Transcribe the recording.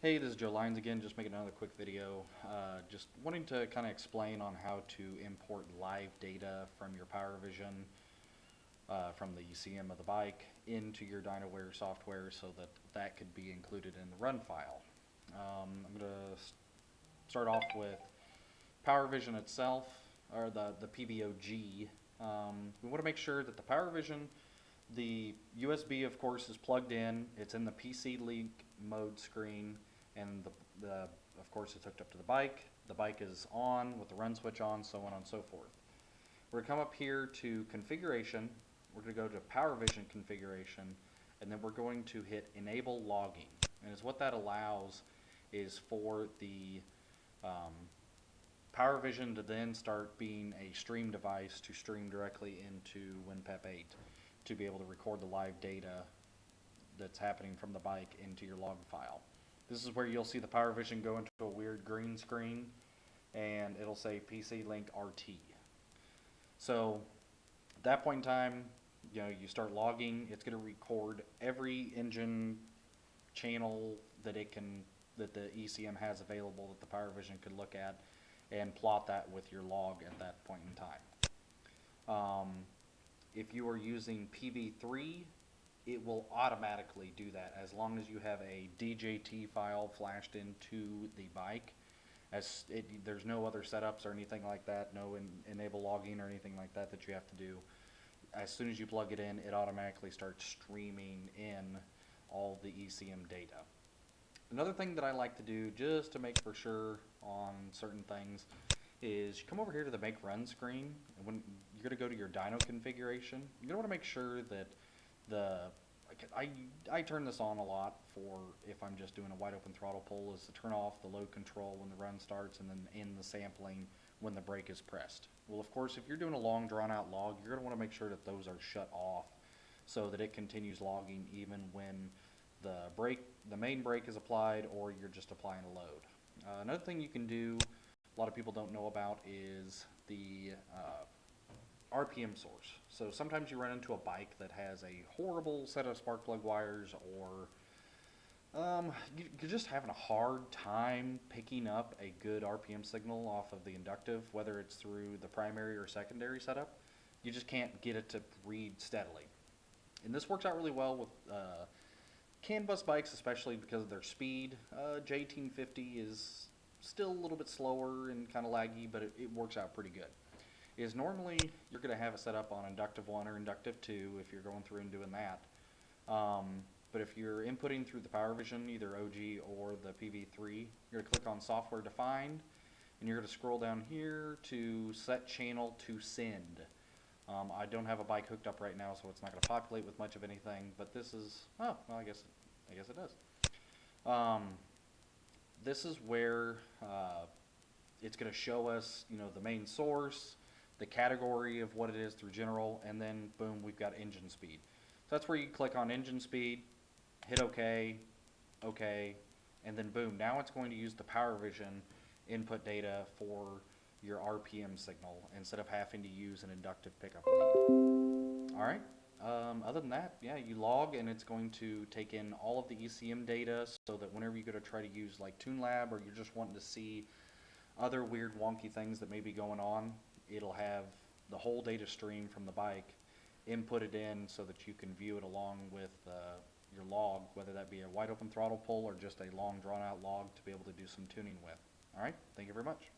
Hey, this is Joe Lyons again, just making another quick video. Just wanting to kind of explain on how to import live data from your PowerVision, from the ECM of the bike into your DynoWare software so that that could be included in the run file. I'm going to start off with PowerVision itself, or the PVOG. We want to make sure that the PowerVision, the USB, of course, is plugged in. It's in the PC link mode screen, and of course, it's hooked up to the bike. The bike is on with the run switch on, so on and so forth. We're going to come up here to configuration. We're going to go to PowerVision configuration, and then we're going to hit enable logging. And it's what that allows is for the PowerVision to then start being a stream device to stream directly into WinPep 8 to be able to record the live data that's happening from the bike into your log file. This is where you'll see the PowerVision go into a weird green screen, and it'll say PC Link RT. So at that point in time, you start logging. It's going to record every engine channel that the ECM has available that the PowerVision could look at, and plot that with your log at that point in time. If you are using PV3, it will automatically do that as long as you have a DJT file flashed into the bike. There's no other setups or anything like that, no enable logging or anything like that that you have to do. As soon as you plug it in, it automatically starts streaming in all the ECM data. Another thing that I like to do just to make for sure on certain things is you come over here to the make run screen, and when you're going to go to your dyno configuration, you're going to want to make sure that I turn this on a lot for if I'm just doing a wide open throttle pull, is to turn off the load control when the run starts and then end the sampling when the brake is pressed. Well, of course, if you're doing a long drawn out log, you're going to want to make sure that those are shut off so that it continues logging even when the main brake is applied or you're just applying a load. Another thing you can do, a lot of people don't know about, is the RPM source. So sometimes you run into a bike that has a horrible set of spark plug wires, or you're just having a hard time picking up a good RPM signal off of the inductive, whether it's through the primary or secondary setup. You just can't get it to read steadily. And this works out really well with CAN bus bikes, especially because of their speed. J1850 is still a little bit slower and kind of laggy, but it works out pretty good. Is normally you're going to have it set up on inductive 1 or inductive 2 if you're going through and doing that. But if you're inputting through the PowerVision, either OG or the PV3, you're going to click on software defined, and you're going to scroll down here to set channel to send. I don't have a bike hooked up right now, so it's not going to populate with much of anything, but this is, oh, well, I guess it does. This is where it's going to show us, the main source, the category of what it is through general, and then boom, we've got engine speed. So that's where you click on engine speed, hit OK, and then boom, now it's going to use the PowerVision input data for your RPM signal instead of having to use an inductive pickup lead. All right. Other than that, yeah, you log, and it's going to take in all of the ECM data so that whenever you go to try to use like TuneLab, or you're just wanting to see other weird wonky things that may be going on, it'll have the whole data stream from the bike inputted in so that you can view it along with your log, whether that be a wide open throttle pull or just a long drawn out log to be able to do some tuning with. All right, thank you very much.